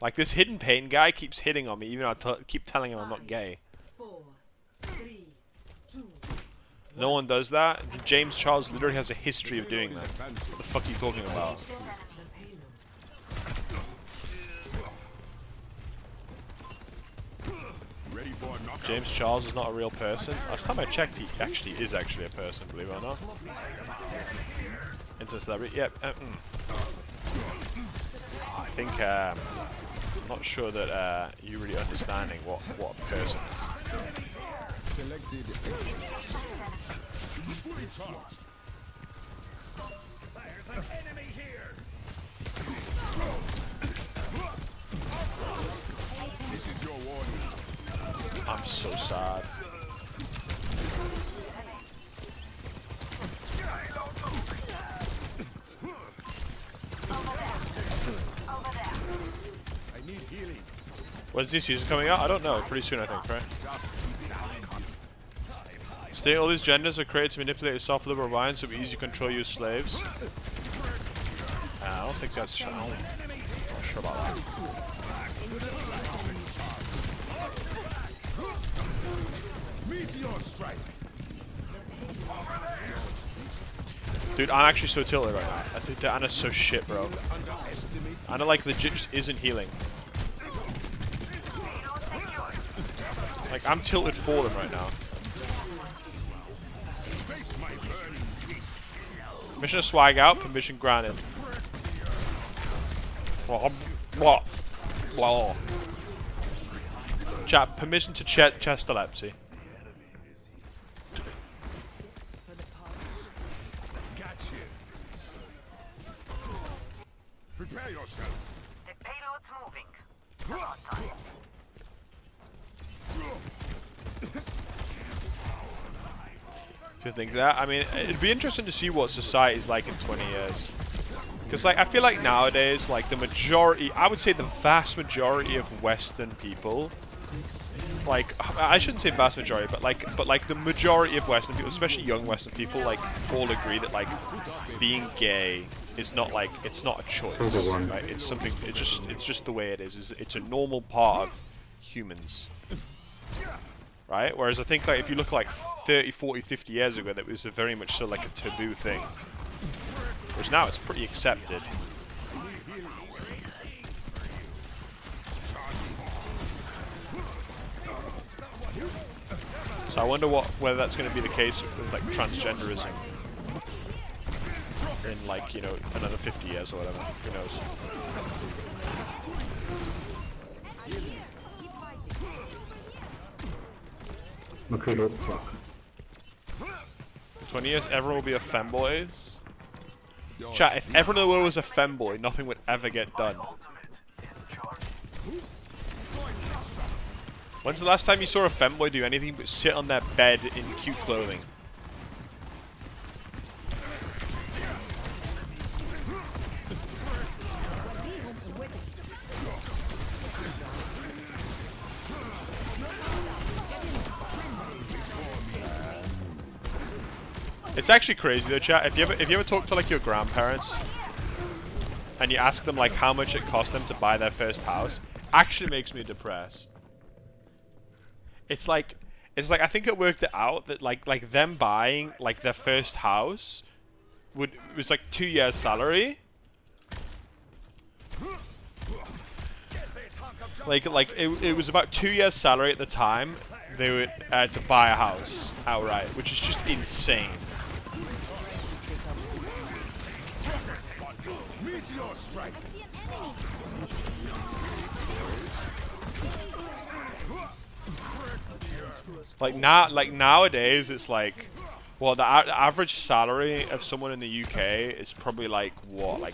Like, this hidden pain guy keeps hitting on me, even though I keep telling him I'm not gay. 4, 3, 2. No one does that. James Charles literally has a history of doing that. What the fuck are you talking about? James Charles is not a real person. Last time I checked, he actually is a person, believe it or not. Internet celebrity, yep. I think I'm not sure that you're really understanding what a person is. Selected. There's an enemy here. This is your warning. I'm so sad. I need healing. When's this season coming out? I don't know. Pretty soon, I think, right? State all these genders are created to manipulate a soft liberal mind so we easy control you as slaves. I don't think that's true. I'm not sure about that. Meteor strike. Dude, I'm actually so tilted right now. I think that Anna's so shit, bro. Anna, like, legit just isn't healing. Like, I'm tilted for them right now. Permission to swag out, permission granted. What? Chat, permission to chest epilepsy. Gotcha. Prepare yourself. The payload's moving. About time. Do you think that? I mean, it'd be interesting to see what society's like in 20 years. Because, like, I feel like nowadays, like, the majority, I would say the vast majority of Western people, like, I shouldn't say vast majority, but like the majority of Western people, especially young Western people, like, all agree that, like, being gay is not, like, it's not a choice, right? It's something, it's just the way it is. It's a normal part of humans. Right? Whereas I think, like, if you look like 30, 40, 50 years ago, that was very much so like a taboo thing. Whereas now it's pretty accepted. So I wonder whether that's going to be the case with like transgenderism in, like, you know, another 50 years or whatever. Who knows? 20 years, everyone will be a femboys. Chat, if everyone in the world was a femboy, nothing would ever get done. When's the last time you saw a femboy do anything but sit on their bed in cute clothing? It's actually crazy though, chat. If you ever talk to like your grandparents and you ask them like how much it cost them to buy their first house, actually makes me depressed. It's like I think it worked it out that like them buying like their first house was like 2 years' salary. Like it was about 2 years' salary at the time they were to buy a house outright, which is just insane. Like nowadays, it's like, well, the average salary of someone in the UK is probably like what, like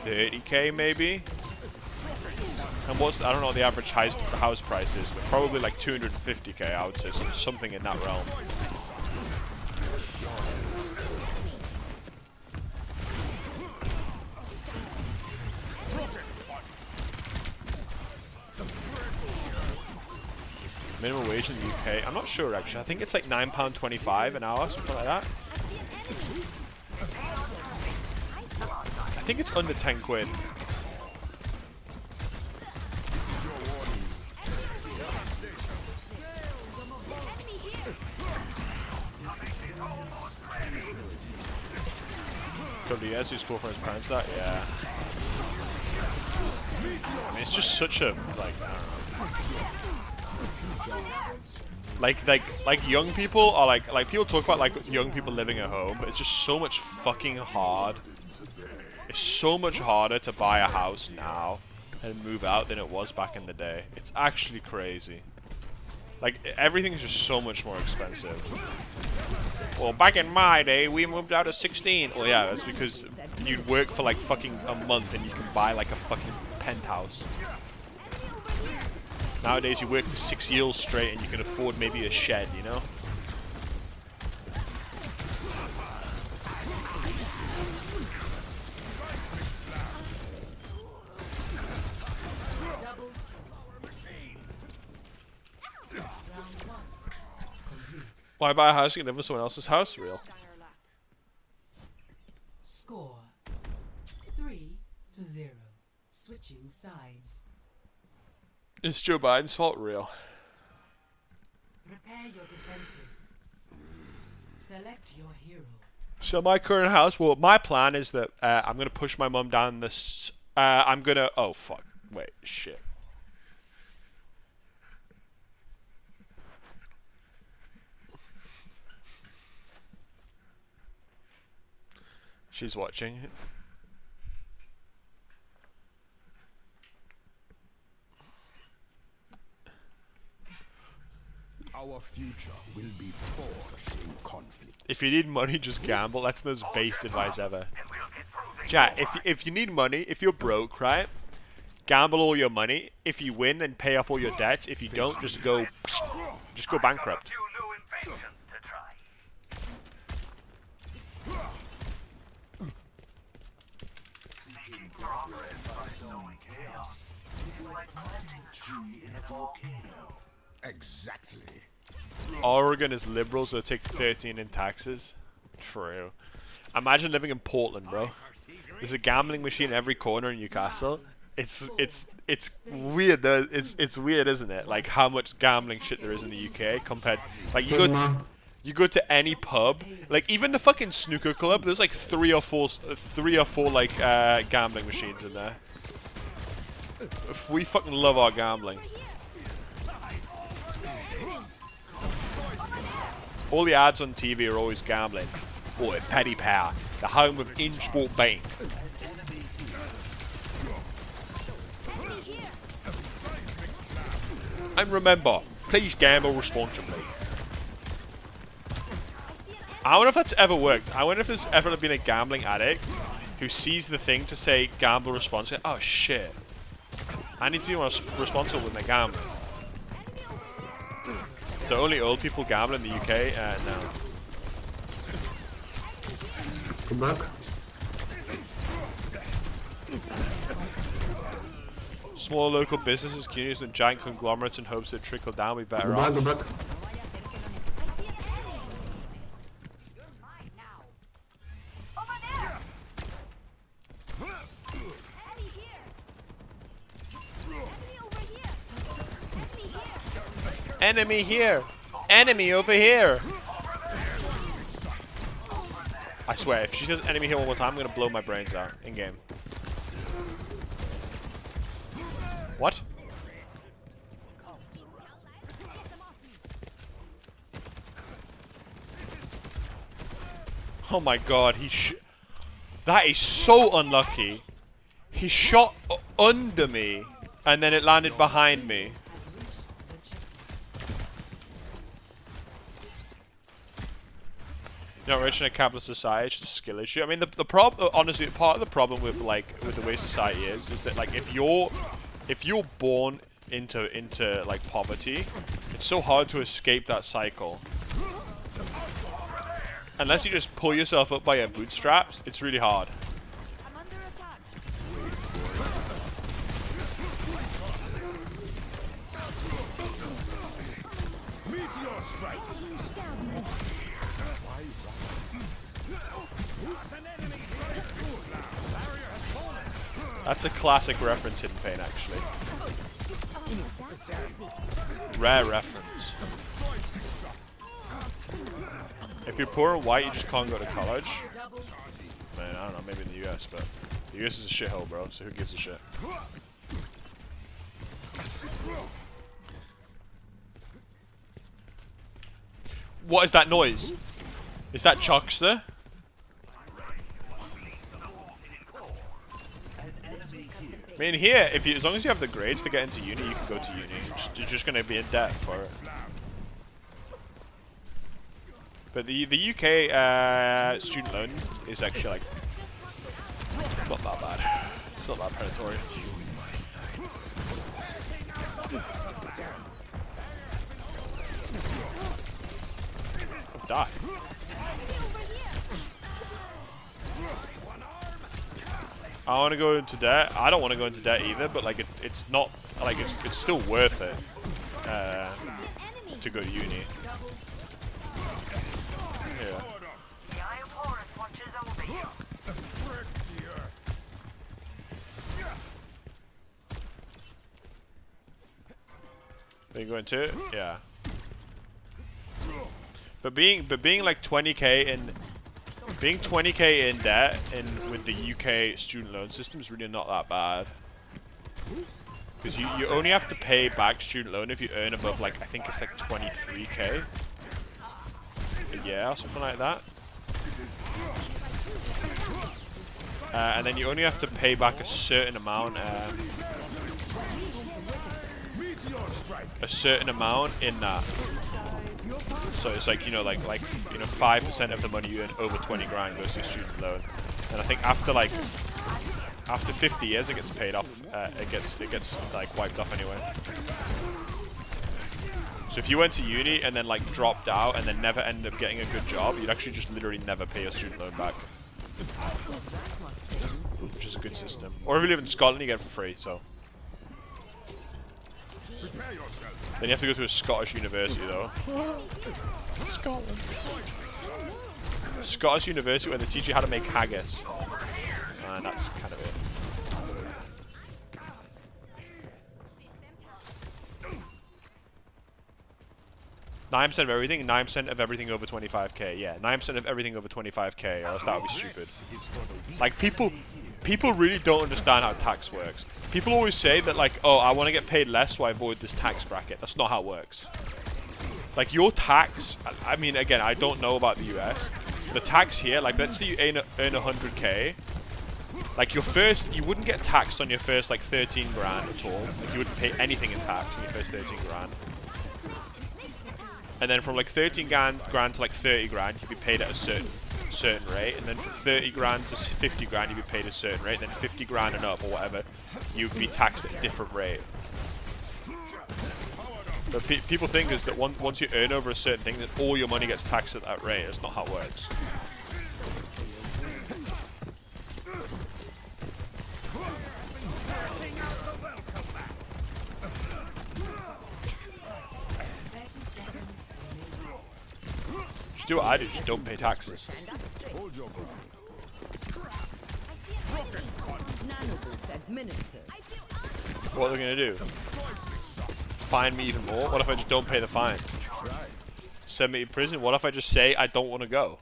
30k maybe. And I don't know what the average house price is, but probably like 250k, I would say, something in that realm. Minimum wage in the UK, I'm not sure actually. I think it's like £9.25 an hour, something like that. I think it's under 10 quid. Could be yes, who's from his parents that? Yeah. I mean, it's just such a, like, I don't know. Like young people are like people talk about like young people living at home, but it's just so much fucking hard. It's so much harder to buy a house now and move out than it was back in the day. It's actually crazy. Like, everything's just so much more expensive. Well, back in my day, we moved out at 16. Well, yeah, that's because you'd work for like fucking a month and you can buy like a fucking penthouse. Nowadays, you work for 6 years straight and you can afford maybe a shed, you know? Why buy a house you can live in someone else's house? Real. Score 3-0. Switching sides. It's Joe Biden's fault. Real. Prepare your defenses. Select your hero. So my current house, well, my plan is that I'm going to push my mum down this, I'm going to, oh fuck, wait, shit. She's watching. Our future will be forged in conflict. If you need money, just gamble. That's the most base advice ever. Chat, if you need money, if you're broke, right? Gamble all your money. If you win, then pay off all your debts. If you don't, just go bankrupt. Exactly. Oregon is liberal, so they take 13 in taxes. True. Imagine living in Portland, bro. There's a gambling machine in every corner in Newcastle. It's weird though. It's weird, isn't it? Like how much gambling shit there is in the UK compared. Like you go to any pub, like even the fucking snooker club. There's like three or four like gambling machines in there. We fucking love our gambling. All the ads on TV are always gambling. Boy, Paddy Power, the home of in-sport bank. And remember, please gamble responsibly. I wonder if that's ever worked. I wonder if there's ever been a gambling addict who sees the thing to say gamble responsibly. Oh shit. I need to be more responsible with my gambling. The only old people gamble in the UK? No. Come back. Small local businesses can use and giant conglomerates in hopes that trickle down be better off. Go back. Enemy here! Enemy over here! I swear, if she says enemy here one more time, I'm gonna blow my brains out in game. What? Oh my god, that is so unlucky. He shot under me, and then it landed behind me. You're not rich in a capitalist society, it's just a skill issue. I mean, the problem, honestly, part of the problem with the way society is that like if you're born into like poverty, it's so hard to escape that cycle. Unless you just pull yourself up by your bootstraps, it's really hard. That's a classic reference in Pain, actually. Rare reference. If you're poor and white, you just can't go to college. Man, I don't know, maybe in the US, but the US is a shithole, bro, so who gives a shit? What is that noise? Is that Chipsa? I mean, here, if you, as long as you have the grades to get into uni, you can go to uni. You're just going to be in debt for it. But the UK student loan is actually like not that bad. It's not that predatory. Die. I want to go into debt. I don't want to go into debt either, but like it's not like it's still worth it to go to uni. Yeah. The Eye of Horus watches over you. Are you going to? Yeah. But being like 20k in being 20k in debt with the UK student loan system is really not that bad. Because you only have to pay back student loan if you earn above like I think it's like 23k a year or something like that. And then you only have to pay back a certain amount in that. So it's like, you know, like 5% of the money you earn over 20 grand goes to your student loan. And I think after 50 years it gets paid off. It gets like wiped off anyway. So if you went to uni and then like dropped out and then never ended up getting a good job, you'd actually just literally never pay your student loan back. Which is a good system. Or if you live in Scotland, you get it for free, so. Then you have to go to a Scottish university though. Scotland. Scottish university where they teach you how to make haggis. And that's kind of it. 9% of everything, 9% of everything over 25k. Yeah, 9% of everything over 25k, or else that would be stupid. Like, people really don't understand how tax works. People always say that, like, oh, I want to get paid less so I avoid this tax bracket. That's not how it works. Like, your tax, I mean, again, I don't know about the US. The tax here, like, let's say you earn 100k. Like, you wouldn't get taxed on your first, like, 13 grand at all. Like, you wouldn't pay anything in tax on your first 13 grand. And then from like 13 grand to like 30 grand, you'd be paid at a certain rate. And then from 30 grand to 50 grand, you'd be paid at a certain rate. And then 50 grand and up or whatever, you'd be taxed at a different rate. But people think is that once you earn over a certain thing, that all your money gets taxed at that rate. That's not how it works. Just do what I do, just don't pay taxes. What are they gonna do? Fine me even more? What if I just don't pay the fine? Send me to prison? What if I just say I don't want to go?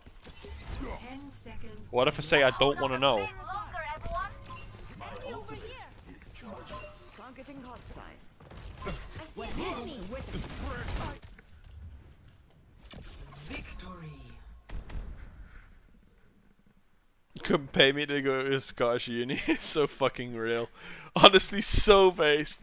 What if I say I don't want to know? Couldn't pay me to go to a Scottish uni. It's so fucking real. Honestly, so based.